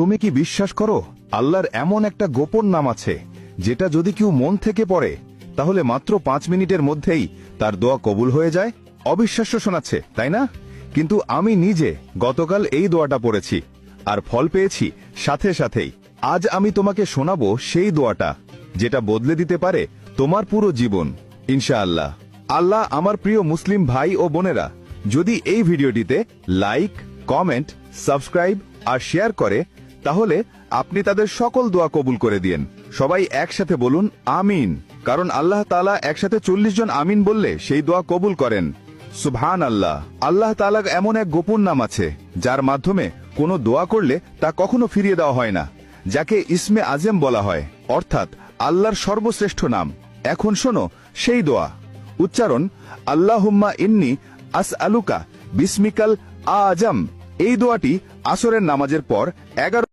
তুমি কি বিশ্বাস করো আল্লাহর এমন একটা গোপন নাম আছে যেটা যদি কেউ মন থেকে পড়ে তাহলে মাত্র 5 মিনিটের মধ্যেই তার দোয়া কবুল হয়ে যায়? অবিশ্বাস্য শোনাচ্ছে, তাই না? কিন্তু আমি নিজে গতকাল এই দোয়াটা পড়েছি আর ফল পেয়েছি সাথে সাথেই। আজ আমি তোমাকে শোনাবো সেই দোয়াটা যেটা বদলে দিতে পারে তোমার পুরো জীবন ইনশাআল্লাহ। আল্লাহ আমার প্রিয় মুসলিম ভাই ও বোনেরা যদি এই ভিডিওটিতে লাইক, কমেন্ট, সাবস্ক্রাইব আর শেয়ার করে তাহলে আপনি তাদের সকল দোয়া কবুল করে দিয়েন। সবাই একসাথে বলুন আমিন, কারণ আল্লাহ তাআলা একসাথে 40 জন আমিন বললে সেই দোয়া কবুল করেন। সুবহান আল্লাহ। আল্লাহ তাআলার এমন এক গোপন নাম আছে যার মাধ্যমে কোনো দোয়া করলে তা কখনো ফিরিয়ে দেওয়া হয় না, যাকে ইসমে আজম বলা হয়, অর্থাৎ আল্লাহর সর্বশ্রেষ্ঠ নাম। এখন শোনো সেই দোয়া। উচ্চারণ আল্লাহুম্মা ইন্নী আসআলুকা বিসমিকাল আজম। এই দোয়াটি আসরের নামাজের পর 11